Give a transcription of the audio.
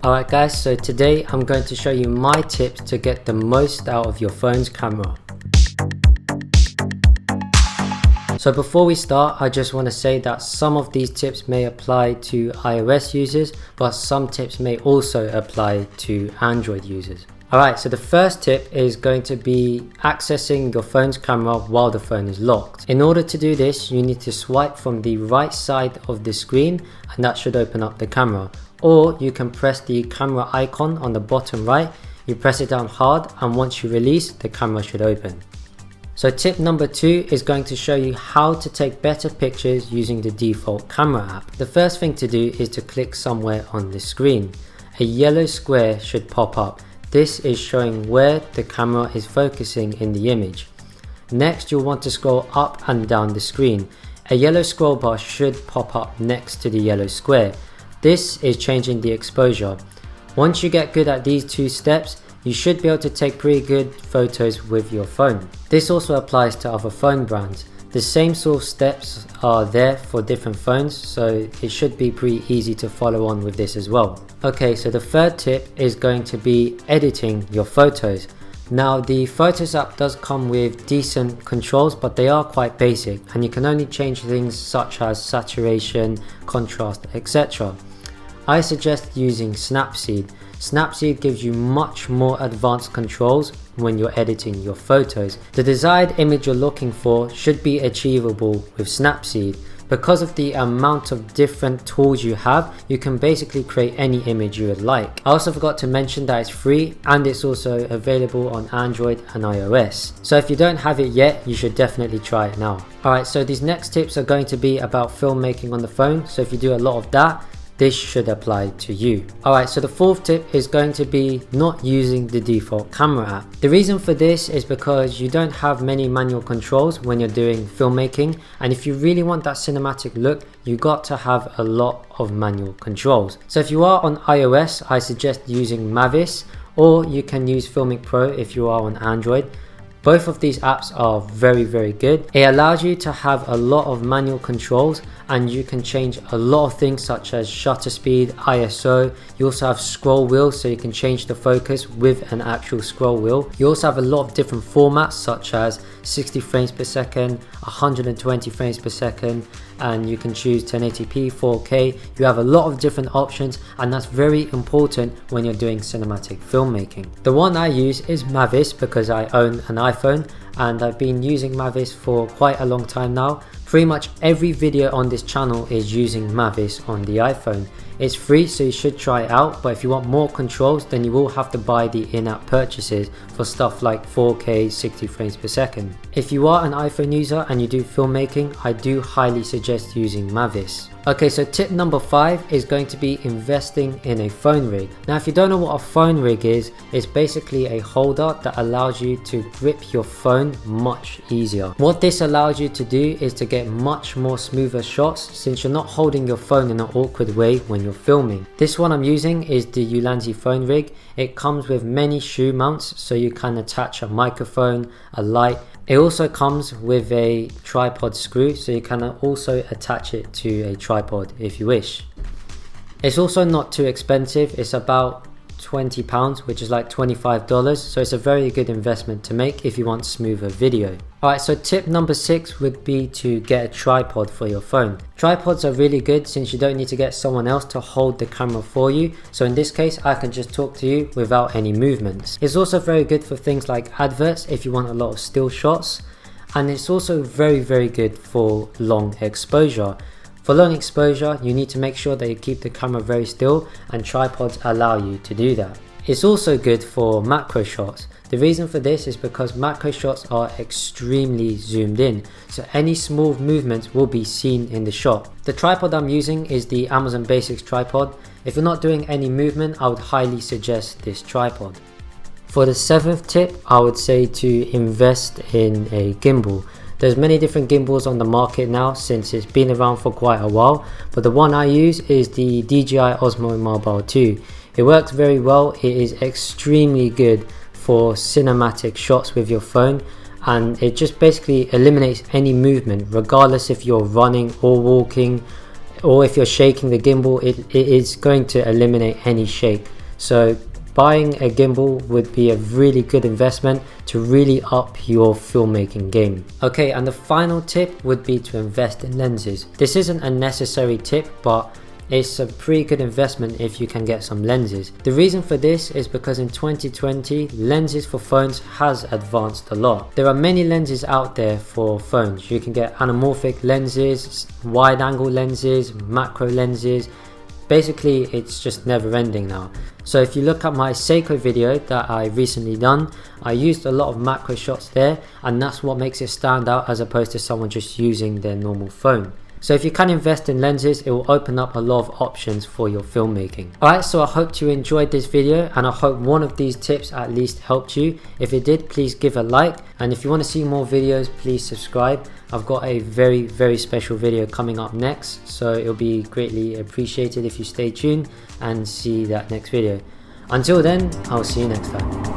Alright guys, so today I'm going to show you my tips to get the most out of your phone's camera. So before we start, I just want to say that some of these tips may apply to iOS users, but some tips may also apply to Android users. Alright, so the first tip is going to be accessing your phone's camera while the phone is locked. In order to do this, you need to swipe from the right side of the screen and that should open up the camera. Or you can press the camera icon on the bottom right, you press it down hard, and once you release, the camera should open. So tip number 2 is going to show you how to take better pictures using the default camera app. The first thing to do is to click somewhere on the screen. A yellow square should pop up. This is showing where the camera is focusing in the image. Next, you'll want to scroll up and down the screen. A yellow scroll bar should pop up next to the yellow square. This is changing the exposure. Once you get good at these two steps, you should be able to take pretty good photos with your phone. This also applies to other phone brands. The same sort of steps are there for different phones, so it should be pretty easy to follow on with this as well. Okay, so the third tip is going to be editing your photos. Now the Photos app does come with decent controls, but they are quite basic and you can only change things such as saturation, contrast, etc. I suggest using SnapSeed. SnapSeed gives you much more advanced controls when you're editing your photos. The desired image you're looking for should be achievable with SnapSeed. Because of the amount of different tools you have, you can basically create any image you would like. I also forgot to mention that it's free and it's also available on Android and iOS. So if you don't have it yet, you should definitely try it now. Alright, so these next tips are going to be about filmmaking on the phone. So if you do a lot of that, this should apply to you. Alright, so the fourth tip is going to be not using the default camera app. The reason for this is because you don't have many manual controls when you're doing filmmaking, and if you really want that cinematic look, you got to have a lot of manual controls. So if you are on iOS, I suggest using Mavis, or you can use Filmic Pro if you are on Android. Both of these apps are very good. It allows you to have a lot of manual controls and you can change a lot of things such as shutter speed, ISO. You also have scroll wheel, so you can change the focus with an actual scroll wheel. You also have a lot of different formats such as 60 frames per second, 120 frames per second, and you can choose 1080p, 4K. You have a lot of different options and that's very important when you're doing cinematic filmmaking. The one I use is Mavis because I own an iPhone and I've been using Mavis for quite a long time now. Pretty much every video on this channel is using Mavis on the iPhone. It's free, so you should try it out, but if you want more controls, then you will have to buy the in-app purchases for stuff like 4K 60 frames per second. If you are an iPhone user and you do filmmaking, I do highly suggest using Mavis. Okay, so tip number 5 is going to be investing in a phone rig. Now if you don't know what a phone rig is, it's basically a holder that allows you to grip your phone much easier. What this allows you to do is to get much more smoother shots since you're not holding your phone in an awkward way when you're filming. This one I'm using is the Ulanzi phone rig. It comes with many shoe mounts, so you can attach a microphone, a light. It also comes with a tripod screw, so you can also attach it to a tripod if you wish. It's also not too expensive, it's about £20, which is like $25, so it's a very good investment to make if you want smoother video. Alright, so tip number 6 would be to get a tripod for your phone. Tripods are really good since you don't need to get someone else to hold the camera for you, so in this case I can just talk to you without any movements. It's also very good for things like adverts if you want a lot of still shots, and it's also very good for long exposure. For long exposure, you need to make sure that you keep the camera very still, and tripods allow you to do that. It's also good for macro shots. The reason for this is because macro shots are extremely zoomed in, so any small movements will be seen in the shot. The tripod I'm using is the Amazon Basics tripod. If you're not doing any movement, I would highly suggest this tripod. For the 7th tip, I would say to invest in a gimbal. There's many different gimbals on the market now since it's been around for quite a while, but the one I use is the DJI Osmo Mobile 2. It works very well, it is extremely good for cinematic shots with your phone, and it just basically eliminates any movement regardless if you're running or walking. or if you're shaking the gimbal, it is going to eliminate any shake. So buying a gimbal would be a really good investment to really up your filmmaking game. Okay, and the final tip would be to invest in lenses. This isn't a necessary tip, but it's a pretty good investment if you can get some lenses. The reason for this is because in 2020, lenses for phones has advanced a lot. There are many lenses out there for phones. You can get anamorphic lenses, wide angle lenses, macro lenses. Basically, it's just never ending now. So if you look at my Seiko video that I recently done, I used a lot of macro shots there, and that's what makes it stand out as opposed to someone just using their normal phone. So if you can invest in lenses, it will open up a lot of options for your filmmaking. Alright, so I hope you enjoyed this video, and I hope one of these tips at least helped you. If it did, please give a like, and if you want to see more videos, please subscribe. I've got a very special video coming up next, so it'll be greatly appreciated if you stay tuned and see that next video. Until then, I'll see you next time.